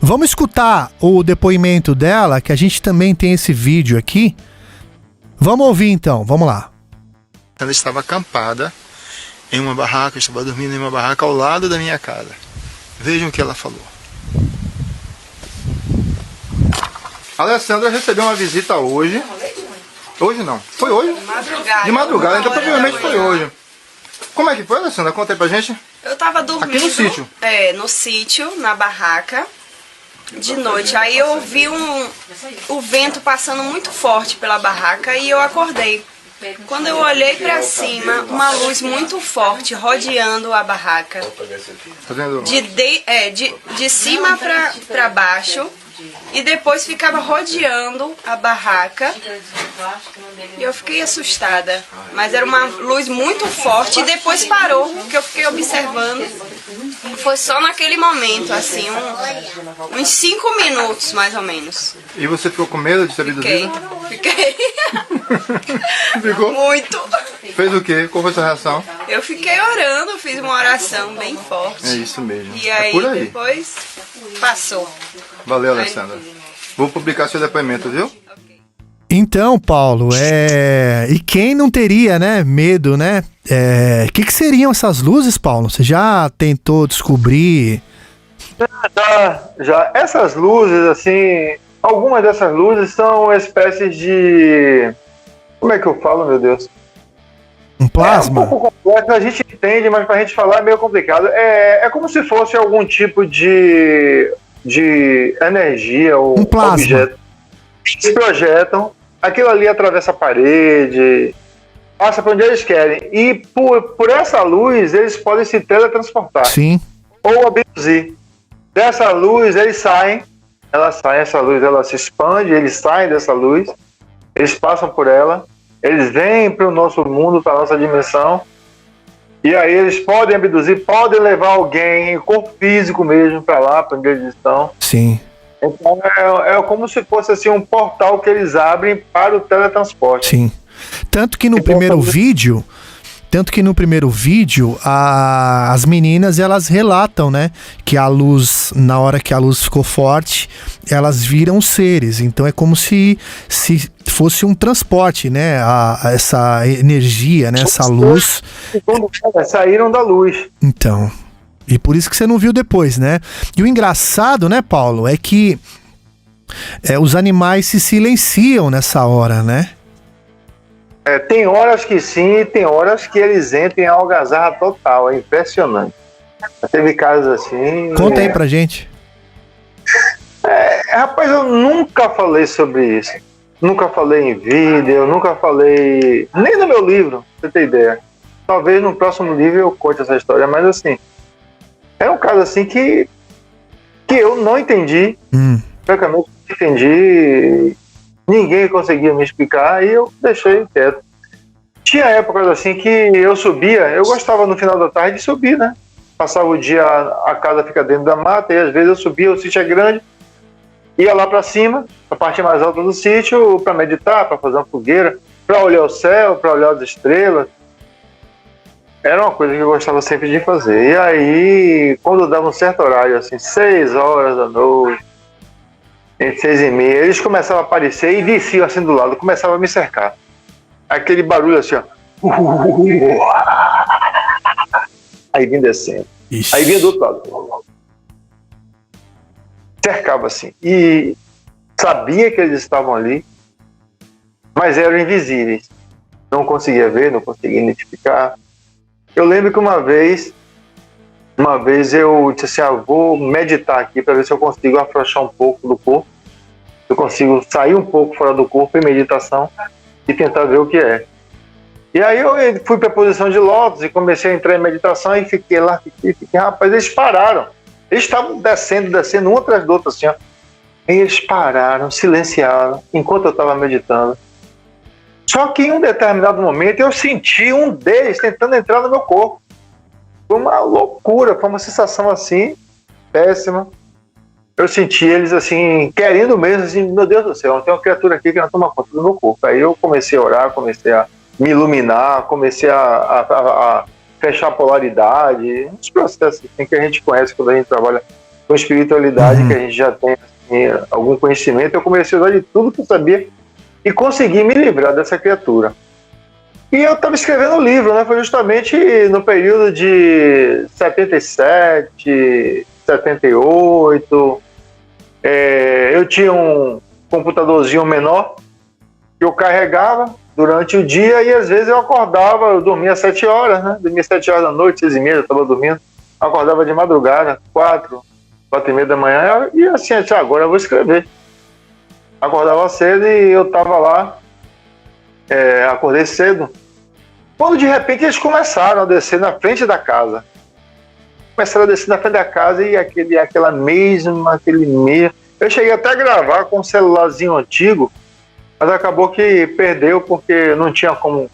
Vamos escutar o depoimento dela, que a gente também tem esse vídeo aqui. Vamos ouvir então, vamos lá. Ela estava acampada em uma barraca, estava dormindo em uma barraca ao lado da minha casa. Vejam o que ela falou. A Alessandra recebeu uma visita hoje. Hoje não, foi hoje? De madrugada, então provavelmente foi hoje. Como é que foi, Alessandra? Conta aí pra gente. Eu tava dormindo. Aqui no sítio? É, no sítio, na barraca, de noite. Aí eu ouvi o vento passando muito forte pela barraca e eu acordei. Quando eu olhei pra cima, uma luz muito forte rodeando a barraca. Tá vendo? De cima pra baixo. E depois ficava rodeando a barraca. E eu fiquei assustada. Mas era uma luz muito forte e depois parou, que eu fiquei observando. Foi só naquele momento, assim, uns 5 minutos mais ou menos. E você ficou com medo de ser abduzida? Fiquei. Ficou? Muito. Fez o quê? Qual foi a sua reação? Eu fiquei orando, fiz uma oração bem forte. É isso mesmo. E É aí, por aí. depois passou. Valeu, Alessandra. Vou publicar seu depoimento, viu? Então, Paulo, e quem não teria, né, medo, né? Que seriam essas luzes, Paulo? Você já tentou descobrir? Já. Essas luzes, assim, algumas dessas luzes são espécies de... Como é que eu falo, meu Deus? Um plasma? É um pouco complexo, a gente entende, mas pra gente falar é meio complicado. É como se fosse algum tipo de energia ou um plasma. Objeto. Eles projetam, aquilo ali atravessa a parede, passa para onde eles querem. E por essa luz, eles podem se teletransportar. Sim. Ou abduzir. Dessa luz, eles saem. Essa luz ela se expande, eles saem dessa luz, eles passam por ela, eles vêm para o nosso mundo, para a nossa dimensão. E aí eles podem abduzir, podem levar alguém, corpo físico mesmo, para lá, para onde eles estão. Sim. Então é como se fosse assim, um portal que eles abrem para o teletransporte. Sim. Tanto que no primeiro vídeo, as meninas, elas relatam, né, que a luz, na hora que a luz ficou forte, elas viram seres. Então é como se fosse um transporte, né, essa energia, né, essa luz. Saíram da luz. Então, e por isso que você não viu depois, né? E o engraçado, né, Paulo, é que os animais se silenciam nessa hora, né? Tem horas que sim, tem horas que eles entram em algazarra total, é impressionante. Teve casos assim... Conta aí pra gente. Rapaz, eu nunca falei sobre isso. Nunca falei em vídeo, nunca falei... Nem no meu livro, pra você ter ideia. Talvez no próximo livro eu conte essa história, mas assim... É um caso assim que eu não entendi. Francamente, não entendi... Ninguém conseguia me explicar e eu deixei quieto. Tinha épocas assim que eu subia, eu gostava no final da tarde de subir, né? Passava o dia, a casa fica dentro da mata e às vezes eu subia, o sítio é grande, ia lá para cima, a parte mais alta do sítio, para meditar, para fazer uma fogueira, para olhar o céu, para olhar as estrelas. Era uma coisa que eu gostava sempre de fazer. E aí, quando dava um certo horário, assim, 6 horas da noite, entre 6h30, eles começavam a aparecer e desciam assim do lado, começavam a me cercar. Aquele barulho assim, ó. Aí vinha descendo. Ixi. Aí vinha do outro lado. Cercava assim. E sabia que eles estavam ali, mas eram invisíveis. Não conseguia ver, não conseguia identificar. Eu lembro que uma vez eu disse assim, vou meditar aqui para ver se eu consigo afrouxar um pouco do corpo, se eu consigo sair um pouco fora do corpo em meditação e tentar ver o que é. E aí eu fui para a posição de lótus e comecei a entrar em meditação e fiquei lá, rapaz, eles pararam. Eles estavam descendo um atrás do outro assim, ó. E eles pararam, silenciaram, enquanto eu estava meditando. Só que em um determinado momento eu senti um deles tentando entrar no meu corpo. Foi uma loucura, foi uma sensação assim, péssima. Eu senti eles assim, querendo mesmo, assim, meu Deus do céu, tem uma criatura aqui que não toma conta do meu corpo. Aí eu comecei a orar, comecei a me iluminar, comecei a fechar a polaridade, uns processos assim, que a gente conhece quando a gente trabalha com espiritualidade, que a gente já tem assim, algum conhecimento, eu comecei a usar de tudo que eu sabia e consegui me livrar dessa criatura. E eu estava escrevendo um livro, né? Foi justamente no período de 77, 78. Eu tinha um computadorzinho menor que eu carregava durante o dia e às vezes eu acordava, eu dormia às 7 horas, né? Dormia às 7 horas da noite, 6h30, eu estava dormindo. Acordava de madrugada, 4h30 da manhã, e assim, agora eu vou escrever. Acordava cedo e eu estava lá, acordei cedo. Quando de repente eles começaram a descer na frente da casa. Começaram a descer na frente da casa e aquele mesmo. Eu cheguei até a gravar com um celularzinho antigo, mas acabou que perdeu porque não tinha como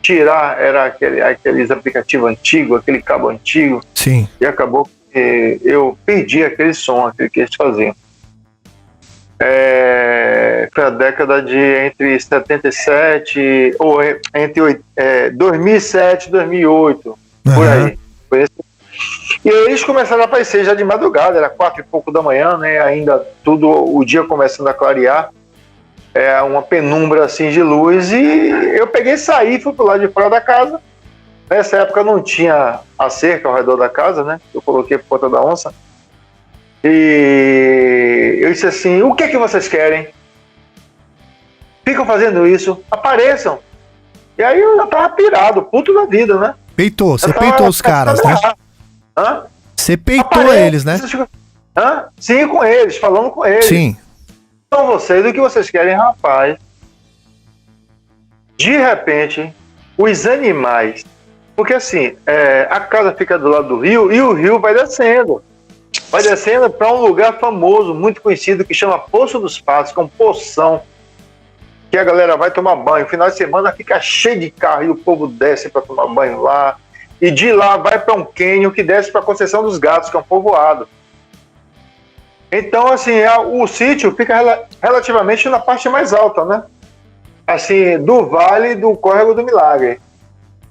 tirar, era aqueles aplicativos antigos, aquele cabo antigo. Sim. E acabou que eu perdi aquele som, aquele que eles faziam. Foi a década de entre 77 ou entre 2007 e 2008, por aí. Foi esse. E aí eles começaram a aparecer já de madrugada, era 4 e pouco da manhã, né? Ainda tudo, o dia começando a clarear, uma penumbra assim de luz, e eu peguei e saí, fui pro lado de fora da casa. Nessa época não tinha a cerca ao redor da casa, né? Eu coloquei por conta da onça. E eu disse assim: o que é que vocês querem? Ficam fazendo isso, apareçam. E aí eu já tava pirado, puto da vida, né? Você peitou os caras, né? Hã? Você peitou eles, né? Hã? Sim, com eles, falando com eles. Sim. São vocês, o que vocês querem, rapaz? De repente, os animais, porque assim, a casa fica do lado do rio e o rio vai descendo para um lugar famoso, muito conhecido, que chama Poço dos Patos, que é um poção que a galera vai tomar banho. Final de semana fica cheio de carro e o povo desce para tomar banho lá. E de lá vai para um cânion que desce para a Conceição dos Gatos, que é um povoado. Então, assim, o sítio fica relativamente na parte mais alta, né? Assim, do vale do Córrego do Milagre.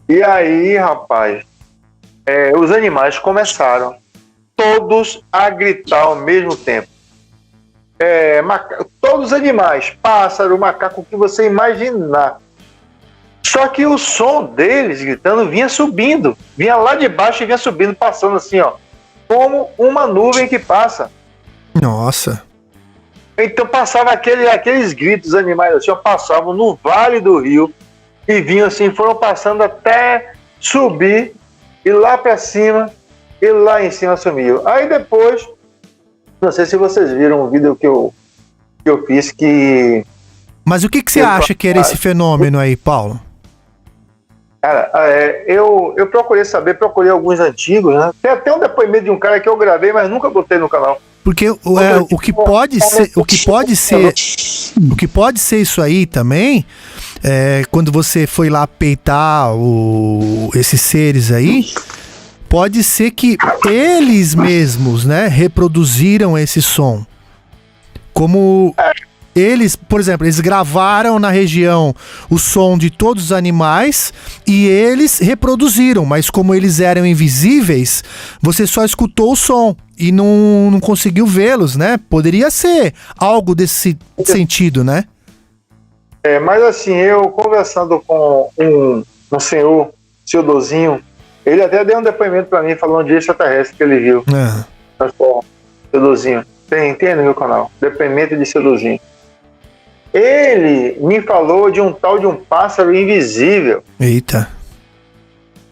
E aí, rapaz, os animais começaram todos a gritar ao mesmo tempo. Todos os animais, pássaro, macaco, o que você imaginar. Só que o som deles gritando vinha subindo, vinha lá de baixo e vinha subindo, passando assim, ó, como uma nuvem que passa. Nossa. Então passava aqueles gritos animais assim, ó, passavam no vale do rio e vinham assim, foram passando até subir e lá pra cima e lá em cima sumiu. Aí depois, não sei se vocês viram o vídeo que eu fiz que... Mas o que você acha que era esse fenômeno aí, Paulo? Cara, eu procurei alguns antigos, né? Tem até um depoimento de um cara que eu gravei, mas nunca botei no canal. Porque o que pode ser isso aí também, quando você foi lá peitar esses seres aí, pode ser que eles mesmos, né, reproduziram esse som. Como eles, por exemplo, eles gravaram na região o som de todos os animais e eles reproduziram, mas como eles eram invisíveis, você só escutou o som e não conseguiu vê-los, né? Poderia ser algo desse sentido, né? Mas assim, eu conversando com um senhor, seu Dozinho, ele até deu um depoimento pra mim falando de extraterrestre que ele viu. Seu Dozinho, tem no meu canal, depoimento de seu Dozinho. Ele me falou de um tal de um pássaro invisível. Eita.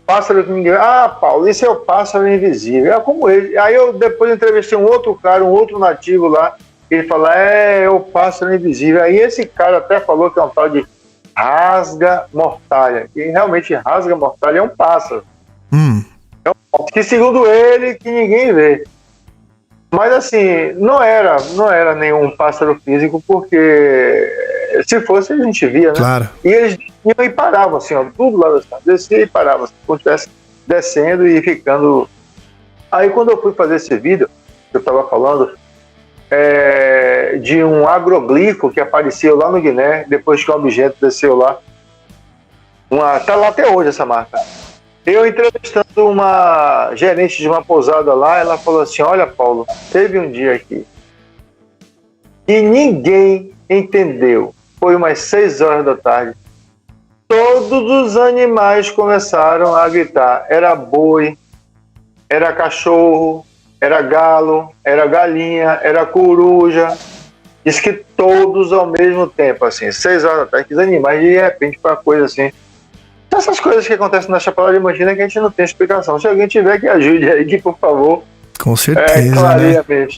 Pássaro que ninguém... Paulo, esse é o pássaro invisível. É como ele. Aí eu depois entrevistei um outro cara, um outro nativo lá, ele falou, é o pássaro invisível. Aí esse cara até falou que é um tal de rasga-mortalha. E realmente rasga-mortalha é um pássaro. É um pássaro que, segundo ele, que ninguém vê. Mas assim, não era nenhum pássaro físico, porque se fosse a gente via, né? Claro. E eles iam e paravam assim, ó, tudo lá da estrada, descia e paravam, como se estivesse descendo e ficando. Aí quando eu fui fazer esse vídeo, eu estava falando de um agroglifo que apareceu lá no Guiné, depois que um objeto desceu lá. Tá lá até hoje essa marca. Eu entrevistando uma gerente de uma pousada lá, ela falou assim, olha, Paulo, teve um dia aqui e ninguém entendeu. Foi umas 6 horas da tarde. Todos os animais começaram a gritar. Era boi, era cachorro, era galo, era galinha, era coruja. Diz que todos ao mesmo tempo, assim, 6 horas da tarde, que os animais de repente foi uma coisa assim. Essas coisas que acontecem na Chapada Diamantina que a gente não tem explicação. Se alguém tiver, que ajude aí, que por favor, Com certeza, clareie né? a mente.